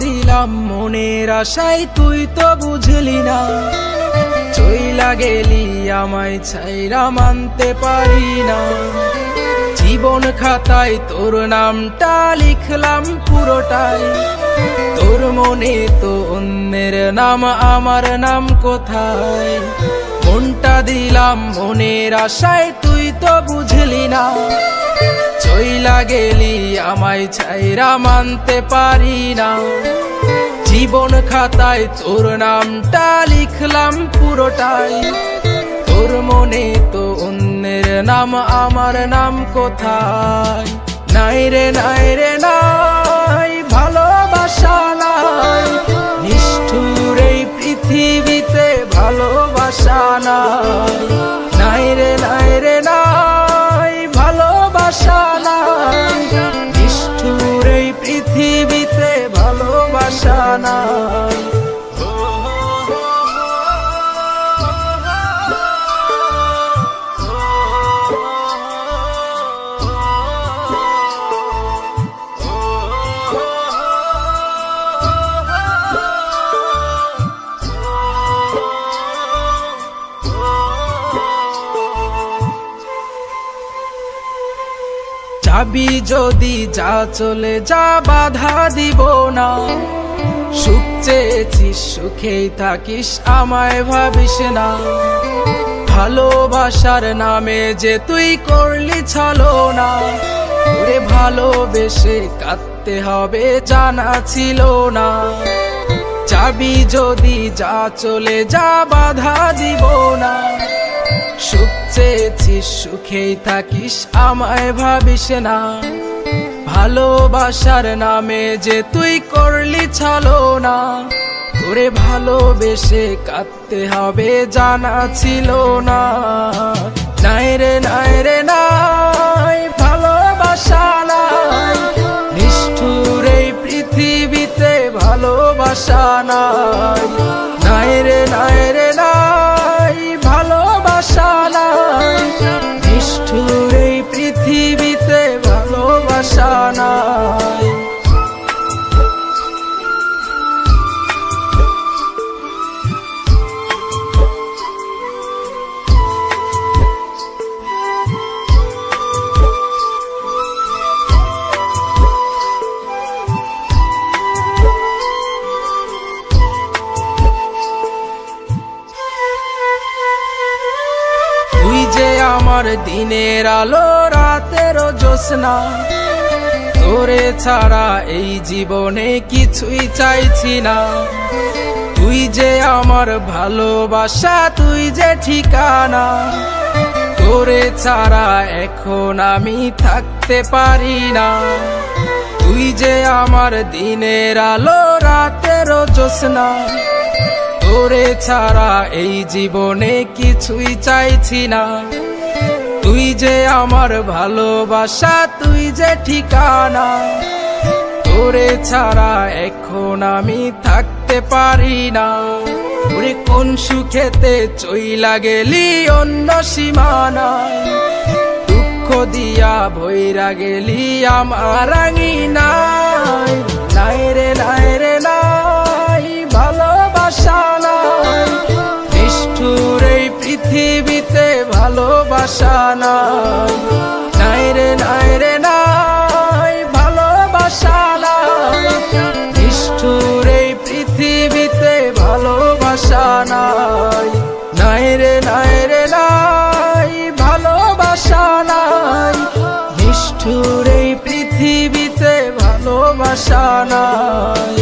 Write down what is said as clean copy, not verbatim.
দিলাম মনের আশায়, তুই তো বুঝলি না। চইলা গেলি আমায় ছাইরা মানতে পারি না। জীবন খাতায় তোর নামটা লিখলাম পুরোটাই, তোর মনে তো অন্যের নাম, আমার নাম কোথায়? মনটা দিলাম মনের আশায়, তুই তো বুঝলি না। চইলা গেলি আমায় ছাইরা মানতে পারি না। জীবন খাতায় তোর নামটা লিখলাম পুরোটাই, তোর মনে তো অন্যের নাম, আমার নাম কোথায়? নাই রে নাই রে নাই, ভালোবাসা নাই, নিষ্ঠুর এই পৃথিবীতে ভালোবাসা নাই। নাই রে নাই রে নাই, ভালোবাসা নাই, নিষ্ঠুর এই পৃথিবীতে ভালোবাসা নাই। যাবি যদি যা, চলে যা, বাধা দিব না। সুখ চেয়েছিস সুখেই থাকিস, আমায় ভাবিস না। ভালোবাসার নামে যে তুই করলি ছলনা, তোরে ভালোবেসে কাঁদতে হবে জানা ছিল না। যাবি যদি যা, চলে যা, বাধা দিব না। সুখ চেয়েছিস সুখেই থাকিস, আমায় ভাবিস না। ভালোবাসার নামে যে তুই করলি ছলনা, তোরে ভালোবেসে কাঁদতে হবে জানা ছিল না। নাই রে নাই রে নাই, ভালোবাসা নাই, নিষ্ঠুর এই পৃথিবীতে ভালোবাসা নাই। নাই রে নাই রে নাই, ভালোবাসা নাই, নিষ্ঠুর এই পৃথিবীতে ভালোবাসা নাই। তুই যে আমার দিনের আলো, রাতের জ্যোৎস্না, তোরে ছাড়া এই জীবনে কিছুই চাইছি না। তুই যে আমার ভালোবাসা, তুই যে ঠিকানা, তোরে ছাড়া এখন আমি থাকতে পারি না। তুই যে আমার দিনের আলো, রাতের জ্যোৎস্না, তোরে ছাড়া এই জীবনে কিছুই চাইছি না। তুই যে আমার ভালোবাসা, তুই যে ঠিকানা, তোরে ছাড়া এখন আমি থাকতে পারি না। ওরে কোন সুখেতে চইলা গেলি অন্য সীমানায়, দুঃখ দিয়া ভইরা গেলি আমার আঙিনায়। নাই রে নাই রে নাই, ভালোবাসা নাই, নিষ্ঠুর এই পৃথিবীতে ভালোবাসা নাই। নাই রে নাই রে নাই, ভালোবাসা নাই, নিষ্ঠুর এই পৃথিবীতে ভালোবাসা নাই। নাই রে নাই রে নাই, ভালোবাসা নাই, নিষ্ঠুর এই পৃথিবীতে ভালোবাসা নাই।